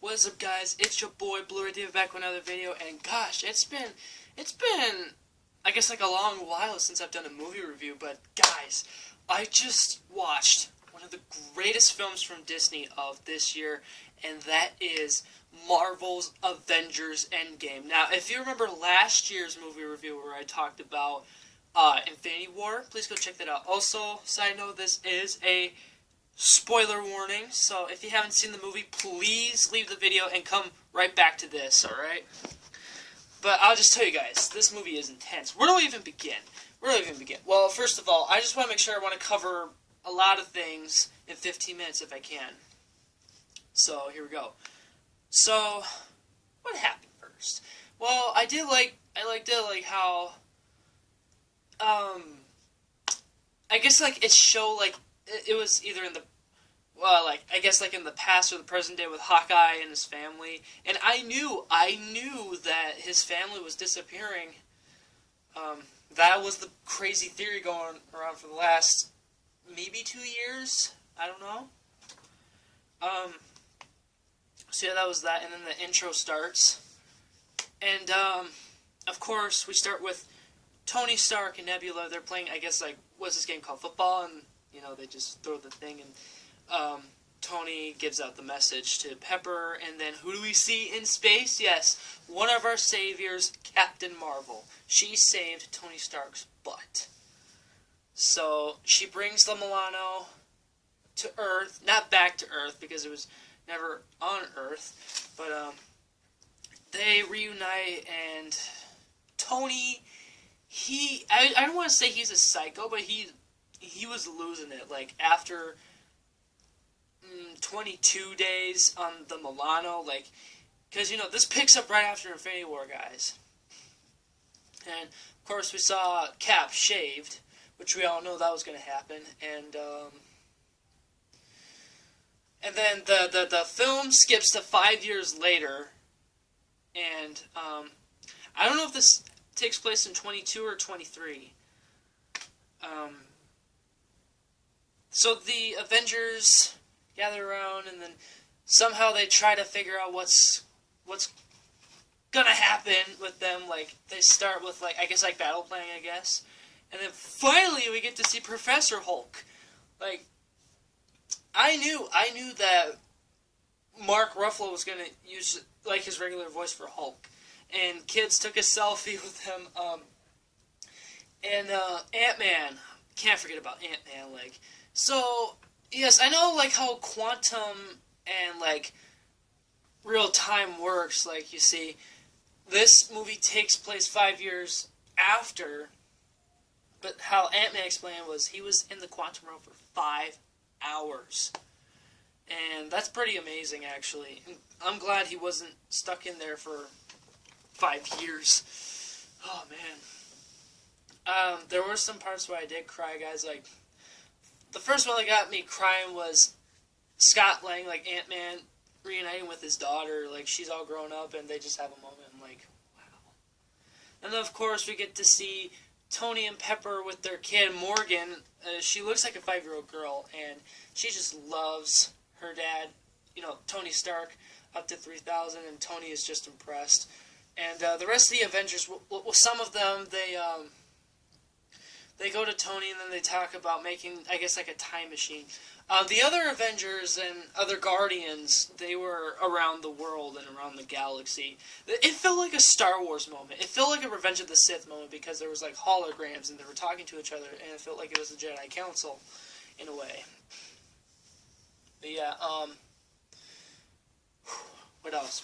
What's up, guys? It's your boy Blu-rayDave back with another video, and gosh, it's been I guess like a long while since I've done a movie review, but guys, I just watched one of the greatest films from Disney of this year, and that is Marvel's Avengers Endgame. Now, if you remember last year's movie review where I talked about Infinity War, please go check that out. Also, side note, this is a spoiler warning, so if you haven't seen the movie, please leave the video and come right back to this, alright? But I'll just tell you guys, this movie is intense. Where do we even begin? Well, first of all, I just want to make sure I want to cover a lot of things in 15 minutes if I can. So, here we go. So, what happened first? Well, I liked it how, I guess, it showed, it was either in the, I guess, in the past or the present day with Hawkeye and his family, and I knew that his family was disappearing. That was the crazy theory going around for the last, maybe 2 years? I don't know. So yeah, that was that, and then the intro starts, and, of course, we start with Tony Stark and Nebula. They're playing, I guess, what's this game called? Football, and they just throw the thing, and Tony gives out the message to Pepper, and then who do we see in space? Yes, one of our saviors, Captain Marvel. She saved Tony Stark's butt. So she brings the Milano to Earth, not back to Earth, because it was never on Earth, but they reunite, and Tony, I don't want to say he's a psycho, but he was losing it, after 22 days on the Milano, because, this picks up right after Infinity War, guys. And, of course, we saw Cap shaved, which we all know that was going to happen, and then the film skips to 5 years later, and, I don't know if this takes place in 22 or 23, so the Avengers gather around, and then somehow they try to figure out what's gonna happen with them. They start with, I guess, battle planning, I guess. And then finally we get to see Professor Hulk. I knew that Mark Ruffalo was gonna use, his regular voice for Hulk. And kids took a selfie with him, and Ant-Man. Can't forget about Ant-Man, So, yes, I know, how quantum and, real time works. You see, this movie takes place 5 years after, but how Ant-Man explained was he was in the quantum realm for 5 hours. And that's pretty amazing, actually. And I'm glad he wasn't stuck in there for 5 years. Oh, man. There were some parts where I did cry, guys. The first one that got me crying was Scott Lang, Ant-Man, reuniting with his daughter. She's all grown up, and they just have a moment. I'm like, wow. And then, of course, we get to see Tony and Pepper with their kid, Morgan. She looks like a 5-year-old girl, and she just loves her dad, Tony Stark, up to 3,000, and Tony is just impressed. And the rest of the Avengers, well, some of them, they go to Tony, and then they talk about making, I guess, a time machine. The other Avengers and other Guardians, they were around the world and around the galaxy. It felt like a Star Wars moment. It felt like a Revenge of the Sith moment, because there was, holograms, and they were talking to each other, and it felt like it was the Jedi Council, in a way. But yeah, what else?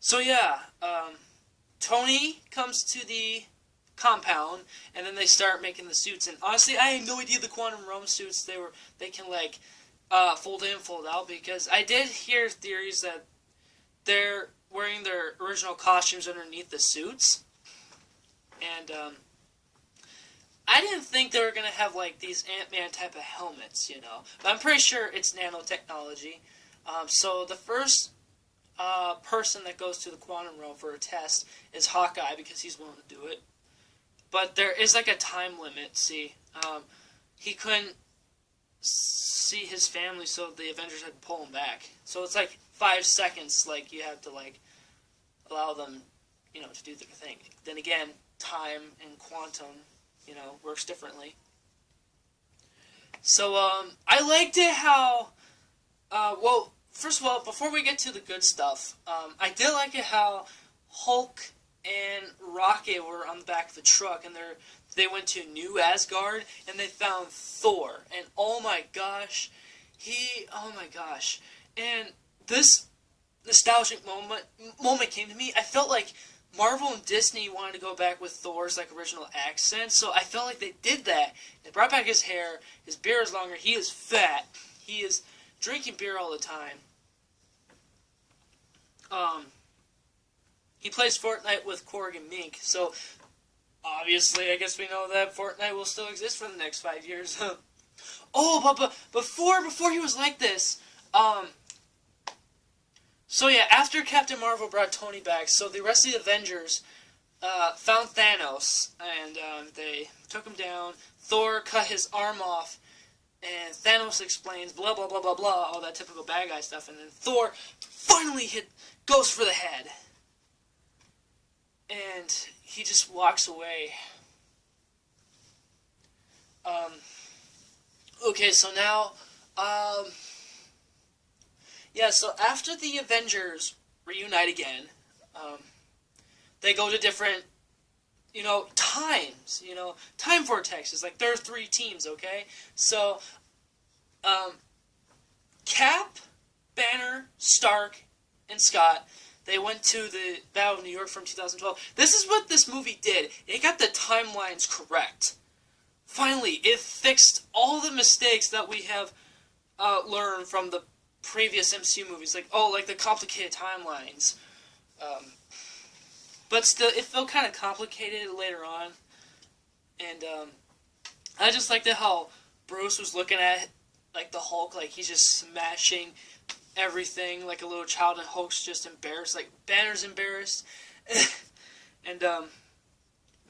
So yeah, Tony comes to the compound, and then they start making the suits, and honestly, I had no idea the quantum realm suits, they can, fold in, fold out, because I did hear theories that they're wearing their original costumes underneath the suits, and, I didn't think they were gonna have, these Ant-Man type of helmets, but I'm pretty sure it's nanotechnology. So the first person that goes to the quantum realm for a test is Hawkeye, because he's willing to do it. But there is a time limit. See, he couldn't see his family, so the Avengers had to pull him back. So it's like 5 seconds, like you have to like allow them, to do their thing. Then again, time and quantum, works differently. So I liked it how, well, first of all, before we get to the good stuff, I did like it how Hulk and Rocket were on the back of the truck, and they went to New Asgard, and they found Thor, and oh my gosh, and this nostalgic moment came to me. I felt like Marvel and Disney wanted to go back with Thor's like original accent, so I felt like they did that. They brought back his hair, his beard is longer, he is fat, he is drinking beer all the time. He plays Fortnite with Korg and Mink, so obviously I guess we know that Fortnite will still exist for the next 5 years. Oh, but before he was like this, so yeah, after Captain Marvel brought Tony back, so the rest of the Avengers found Thanos, and they took him down. Thor cut his arm off, and Thanos explains blah blah blah blah blah, all that typical bad guy stuff, and then Thor finally goes for the head. And he just walks away. Okay, so now, yeah, so after the Avengers reunite again, they go to different, times, time vortexes, like there are 3 teams, okay? So, Cap, Banner, Stark, and Scott, they went to the Battle of New York from 2012. This is what this movie did. It got the timelines correct. Finally, it fixed all the mistakes that we have learned from the previous MCU movies. Like the complicated timelines. But still, it felt kind of complicated later on. And I just liked it how Bruce was looking at like the Hulk, like he's just smashing everything like a little child, and Hulk's just embarrassed, like Banner's embarrassed. And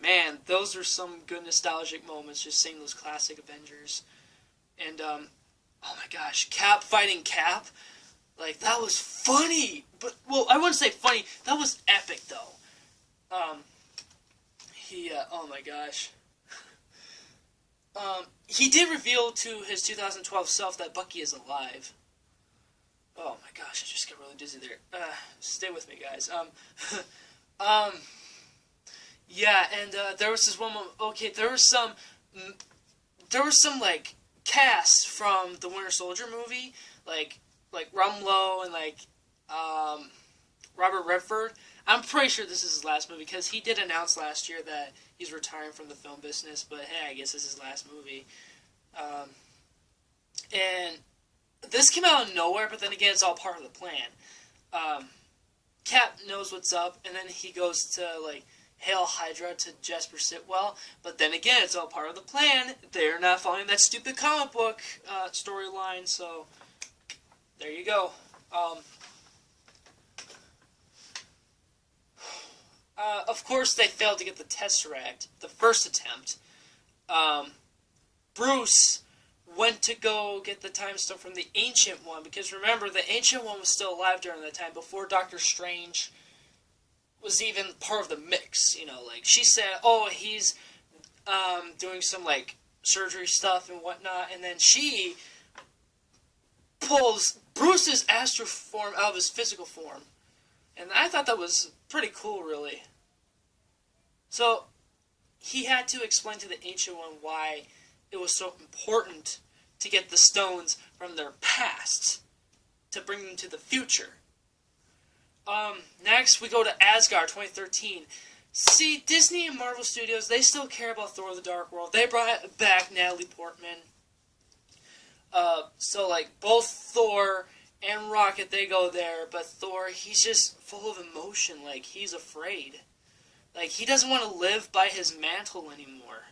man, those are some good nostalgic moments, just seeing those classic Avengers. And oh my gosh, Cap fighting Cap, like that was funny, but well, I wouldn't say funny, that was epic though. Oh my gosh. He did reveal to his 2012 self that Bucky is alive. Oh my gosh, I just got really dizzy there. Stay with me, guys. Yeah, and there was this one moment. Okay, there was some like casts from the Winter Soldier movie, like Rumlow and like Robert Redford. I'm pretty sure this is his last movie because he did announce last year that he's retiring from the film business. But hey, I guess this is his last movie. And this came out of nowhere, but then again, it's all part of the plan. Cap knows what's up, and then he goes to like Hail Hydra to Jasper Sitwell. But then again, it's all part of the plan. They're not following that stupid comic book storyline, so there you go. Of course, they failed to get the Tesseract, the first attempt. Bruce went to go get the Time Stone from the Ancient One, because remember, the Ancient One was still alive during that time, before Doctor Strange was even part of the mix, like, she said, oh, he's, doing some, like, surgery stuff and whatnot, and then she pulls Bruce's astral form out of his physical form, and I thought that was pretty cool, really. So, he had to explain to the Ancient One why it was so important to get the stones from their past to bring them to the future. Next, we go to Asgard 2013. See, Disney and Marvel Studios, they still care about Thor: The Dark World. They brought back Natalie Portman. So, like, both Thor and Rocket, they go there, but Thor, he's just full of emotion. Like, he's afraid. Like, he doesn't want to live by his mantle anymore.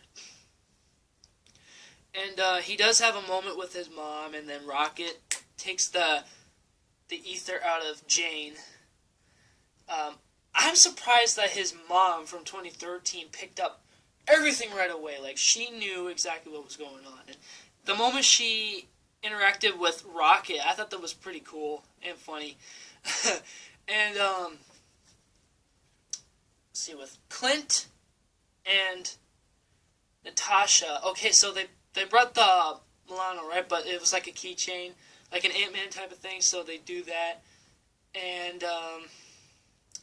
And he does have a moment with his mom, and then Rocket takes the ether out of Jane. I'm surprised that his mom from 2013 picked up everything right away. Like, she knew exactly what was going on. And the moment she interacted with Rocket. I thought that was pretty cool and funny. And let's see, with Clint and Natasha. Okay, so they brought the Milano, right? But it was like a keychain, like an Ant-Man type of thing. So they do that, and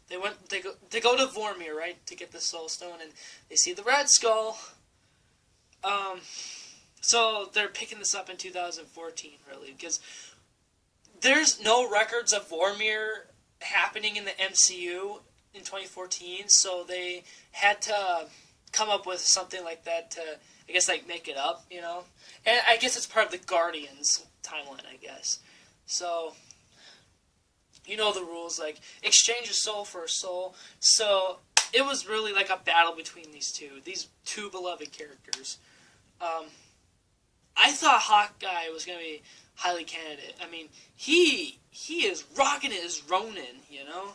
they go to Vormir, right, to get the Soul Stone, and they see the Red Skull. So they're picking this up in 2014, really, because there's no records of Vormir happening in the MCU in 2014, so they had to come up with something like that to, I guess, like, make it up, you know? And I guess it's part of the Guardians timeline, I guess. So, you know the rules, like, exchange a soul for a soul. So, it was really like a battle between these two beloved characters. I thought Hawkeye was going to be highly candidate. I mean, he is rocking it as Ronin, you know?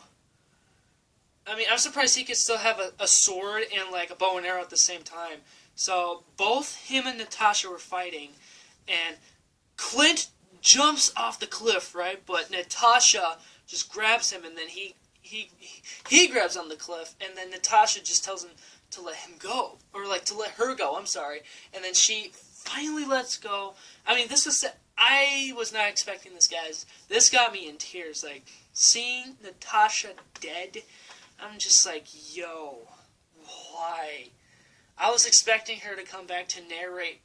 I mean, I'm surprised he could still have a sword and, like, a bow and arrow at the same time. So, both him and Natasha were fighting, and Clint jumps off the cliff, right? But Natasha just grabs him, and then he grabs on the cliff, and then Natasha just tells him to let him go. Or, like, to let her go, I'm sorry. And then she finally lets go. I mean, I was not expecting this, guys. This got me in tears. Like, seeing Natasha dead, I'm just like, yo, why? I was expecting her to come back to narrate,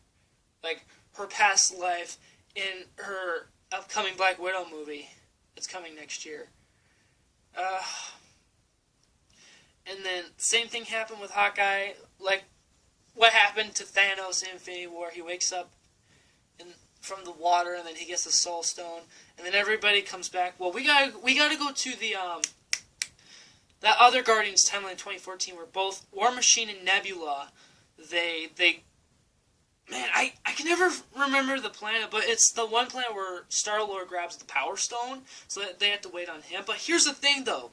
like, her past life in her upcoming Black Widow movie that's coming next year. And then, same thing happened with Hawkeye, like, what happened to Thanos in Infinity War. He wakes up from the water, and then he gets the Soul Stone, and then everybody comes back. Well, we gotta go to the, that other Guardians timeline in 2014 where both War Machine and Nebula, man, I can never remember the planet, but it's the one planet where Star-Lord grabs the Power Stone, so that they have to wait on him. But here's the thing, though.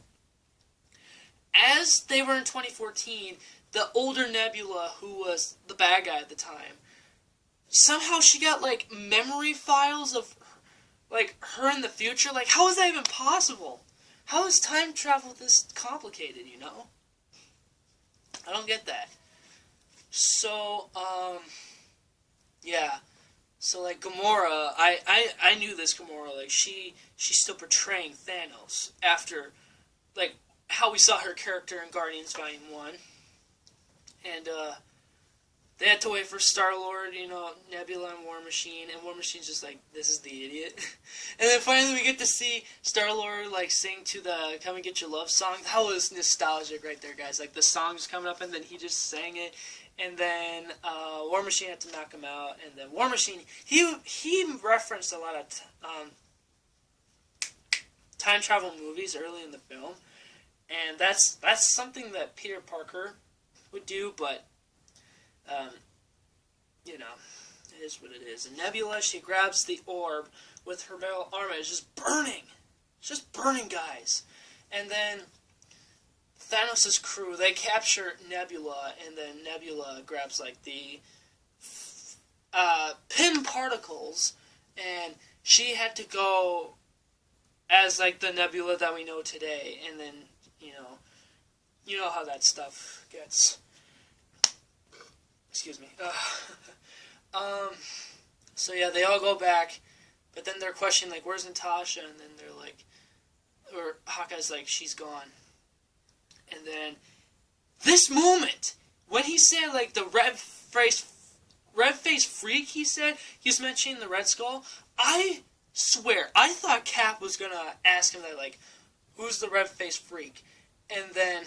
As they were in 2014, the older Nebula, who was the bad guy at the time, somehow she got, like, memory files of, like, her in the future. Like, how is that even possible? How is time travel this complicated, you know? I don't get that. So, yeah. So, like, Gamora, I knew this Gamora, like, she's still portraying Thanos after, like, how we saw her character in Guardians Volume 1. And, they had to wait for Star-Lord, you know, Nebula and War Machine, and War Machine's just like, this is the idiot. And then finally we get to see Star-Lord, like, sing to the Come and Get Your Love song. That was nostalgic right there, guys. Like, the song's coming up, and then he just sang it. And then War Machine had to knock him out. And then War Machine, he referenced a lot of time travel movies early in the film. And that's something that Peter Parker would do, but you know, it is what it is. And Nebula, she grabs the orb with her metal armor. It's just burning. It's just burning, guys. And then Thanos' crew, they capture Nebula, and then Nebula grabs, like, the pin particles, and she had to go as, like, the Nebula that we know today. And then, you know how that stuff gets. Excuse me. So yeah, they all go back, but then they're questioning, like, where's Natasha? And then they're like, or Hawkeye's like, she's gone. And then, this moment, when he said, like, the red-faced freak, he was mentioning the Red Skull, I swear, I thought Cap was gonna ask him that, like, who's the red-faced freak? And then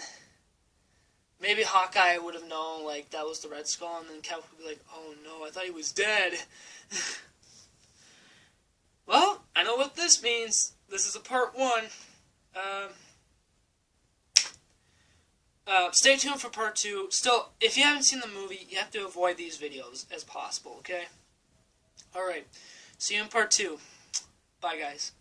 maybe Hawkeye would have known, like, that was the Red Skull, and then Cap would be like, oh no, I thought he was dead. Well, I know what this means. This is a part 1. Stay tuned for part 2. Still, if you haven't seen the movie, you have to avoid these videos as possible, okay? Alright, see you in part 2. Bye, guys.